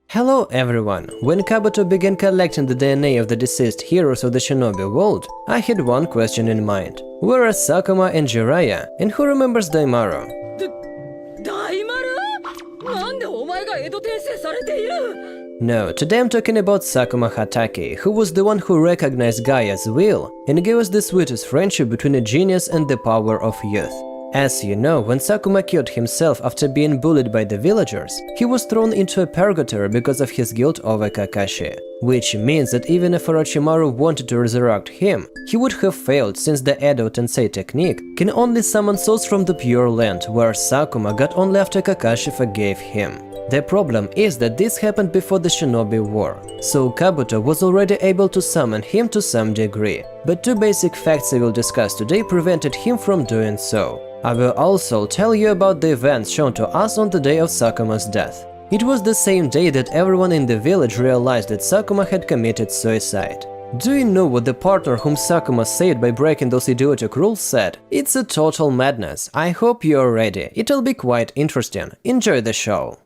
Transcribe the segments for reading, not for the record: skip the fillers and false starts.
Hello everyone! When Kabuto began collecting the DNA of the deceased heroes of the Shinobi world, I had one question in mind. Where are Sakumo and Jiraiya? And who remembers Daimaru? Daimaru? No, today I'm talking about Sakumo Hatake, who was the one who recognized Gaia's will and gave us the sweetest friendship between a genius and the power of youth. As you know, when Sakumo killed himself after being bullied by the villagers, he was thrown into a purgatory because of his guilt over Kakashi. Which means that even if Orochimaru wanted to resurrect him, he would have failed since the Edo tensei technique can only summon souls from the Pure Land, where Sakumo got only after Kakashi forgave him. The problem is that this happened before the Shinobi War, so Kabuto was already able to summon him to some degree, but two basic facts I will discuss today prevented him from doing so. I will also tell you about the events shown to us on the day of Sakumo's death. It was the same day that everyone in the village realized that Sakumo had committed suicide. Do you know what the partner whom Sakumo saved by breaking those idiotic rules said? It's a total madness. I hope you're ready. It'll be quite interesting. Enjoy the show.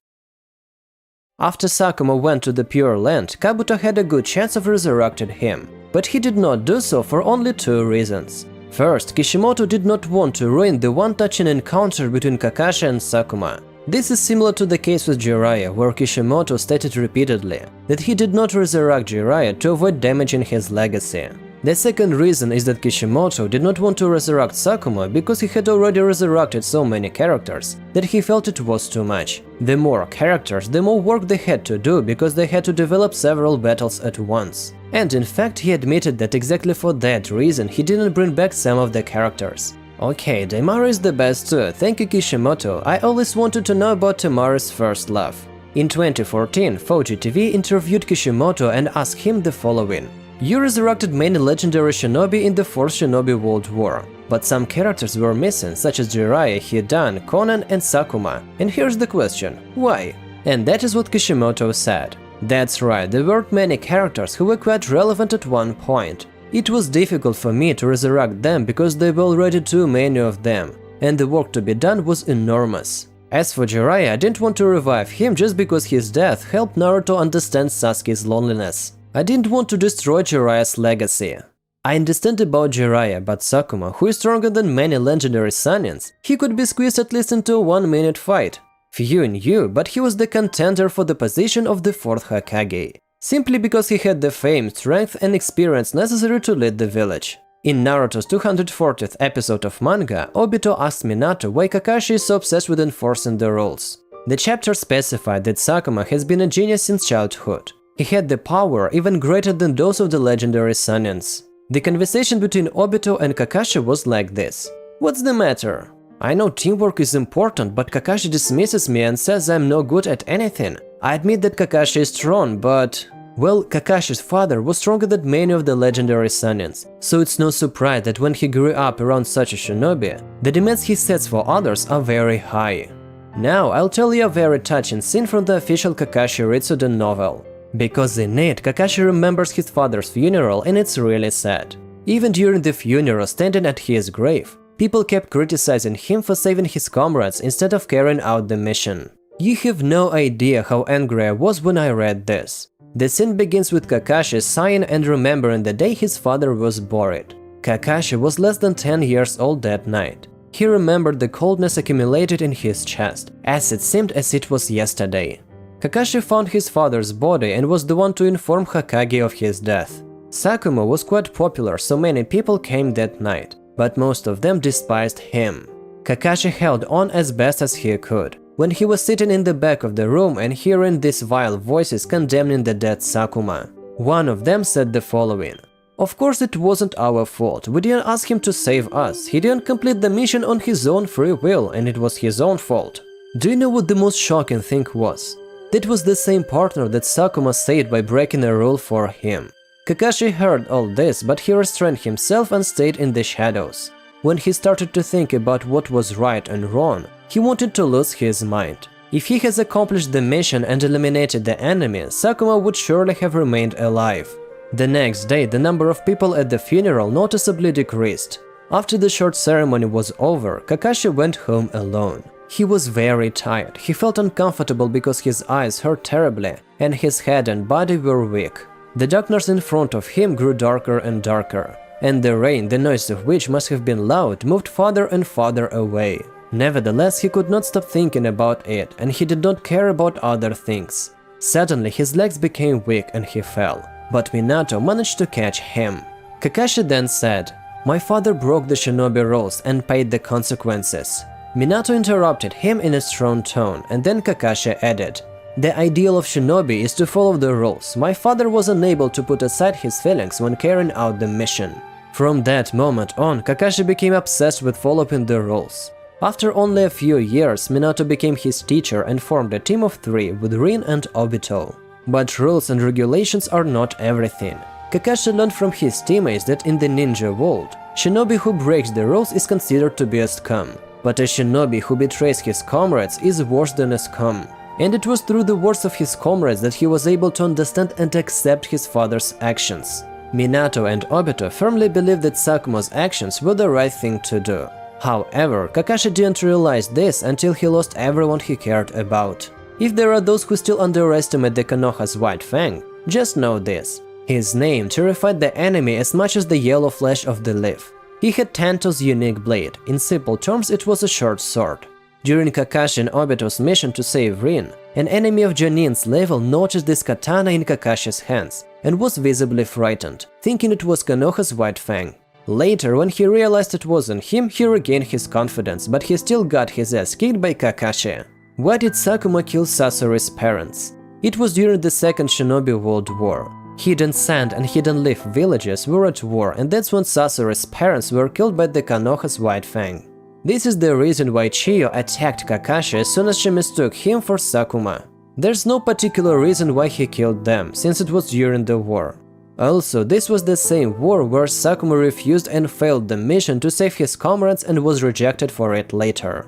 After Sakumo went to the Pure Land, Kabuto had a good chance of resurrecting him, but he did not do so for only two reasons. First, Kishimoto did not want to ruin the one-touching encounter between Kakashi and Sakumo. This is similar to the case with Jiraiya, where Kishimoto stated repeatedly that he did not resurrect Jiraiya to avoid damaging his legacy. The second reason is that Kishimoto did not want to resurrect Sakumo because he had already resurrected so many characters that he felt it was too much. The more characters, the more work they had to do because they had to develop several battles at once. And in fact, he admitted that exactly for that reason he didn't bring back some of the characters. Okay, Daimaru is the best too, thank you Kishimoto, I always wanted to know about Tamaru's first love. In 2014, Fuji TV interviewed Kishimoto and asked him the following. You resurrected many legendary shinobi in the 4th Shinobi World War, but some characters were missing, such as Jiraiya, Hidan, Konan and Sakumo. And here's the question, why? And that is what Kishimoto said. That's right, there weren't many characters who were quite relevant at one point. It was difficult for me to resurrect them because there were already too many of them, and the work to be done was enormous. As for Jiraiya, I didn't want to revive him just because his death helped Naruto understand Sasuke's loneliness. I didn't want to destroy Jiraiya's legacy. I understand about Jiraiya, but Sakumo, who is stronger than many legendary Saiyans, he could be squeezed at least into a 1-minute fight. Few knew, but he was the contender for the position of the 4th Hokage, simply because he had the fame, strength and experience necessary to lead the village. In Naruto's 240th episode of manga, Obito asked Minato why Kakashi is so obsessed with enforcing the rules. The chapter specified that Sakumo has been a genius since childhood. He had the power even greater than those of the legendary Saiyans. The conversation between Obito and Kakashi was like this. What's the matter? I know teamwork is important, but Kakashi dismisses me and says I'm no good at anything. I admit that Kakashi is strong, but… Well, Kakashi's father was stronger than many of the legendary Saiyans, so it's no surprise that when he grew up around such a shinobi, the demands he sets for others are very high. Now I'll tell you a very touching scene from the official Kakashi Ritsuden novel. Because in it, Kakashi remembers his father's funeral and it's really sad. Even during the funeral, standing at his grave, people kept criticizing him for saving his comrades instead of carrying out the mission. You have no idea how angry I was when I read this. The scene begins with Kakashi sighing and remembering the day his father was buried. Kakashi was less than 10 years old that night. He remembered the coldness accumulated in his chest, as it seemed as it was yesterday. Kakashi found his father's body and was the one to inform Hokage of his death. Sakumo was quite popular, so many people came that night, but most of them despised him. Kakashi held on as best as he could. When he was sitting in the back of the room and hearing these vile voices condemning the dead Sakumo, one of them said the following. Of course it wasn't our fault, we didn't ask him to save us, he didn't complete the mission on his own free will and it was his own fault. Do you know what the most shocking thing was? That was the same partner that Sakumo saved by breaking a rule for him. Kakashi heard all this, but he restrained himself and stayed in the shadows. When he started to think about what was right and wrong, he wanted to lose his mind. If he has accomplished the mission and eliminated the enemy, Sakumo would surely have remained alive. The next day, the number of people at the funeral noticeably decreased. After the short ceremony was over, Kakashi went home alone. He was very tired, he felt uncomfortable because his eyes hurt terribly, and his head and body were weak. The darkness in front of him grew darker and darker, and the rain, the noise of which must have been loud, moved farther and farther away. Nevertheless, he could not stop thinking about it, and he did not care about other things. Suddenly, his legs became weak and he fell, but Minato managed to catch him. Kakashi then said, "My father broke the shinobi rules and paid the consequences." Minato interrupted him in a strong tone, and then Kakashi added, "The ideal of shinobi is to follow the rules. My father was unable to put aside his feelings when carrying out the mission." From that moment on, Kakashi became obsessed with following the rules. After only a few years, Minato became his teacher and formed a team of 3 with Rin and Obito. But rules and regulations are not everything. Kakashi learned from his teammates that in the ninja world, shinobi who breaks the rules is considered to be a scum, but a shinobi who betrays his comrades is worse than a scum. And it was through the words of his comrades that he was able to understand and accept his father's actions. Minato and Obito firmly believed that Sakumo's actions were the right thing to do. However, Kakashi didn't realize this until he lost everyone he cared about. If there are those who still underestimate the Konoha's White Fang, just know this. His name terrified the enemy as much as the yellow flesh of the leaf. He had Tanto's unique blade. In simple terms, it was a short sword. During Kakashi and Obito's mission to save Rin, an enemy of Jonin's level noticed this katana in Kakashi's hands and was visibly frightened, thinking it was Konoha's White Fang. Later, when he realized it wasn't him, he regained his confidence, but he still got his ass kicked by Kakashi. Why did Sakumo kill Sasori's parents? It was during the Second Shinobi World War. Hidden Sand and Hidden Leaf villages were at war, and that's when Sasori's parents were killed by the Konoha's White Fang. This is the reason why Chiyo attacked Kakashi as soon as she mistook him for Sakumo. There's no particular reason why he killed them, since it was during the war. Also, this was the same war where Sakumo refused and failed the mission to save his comrades and was rejected for it later.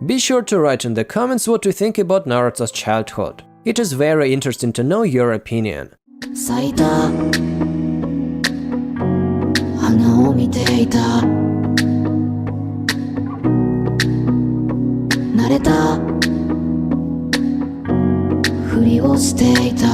Be sure to write in the comments what you think about Naruto's childhood. It is very interesting to know your opinion. 咲いた花を見ていた慣れたふりをしていた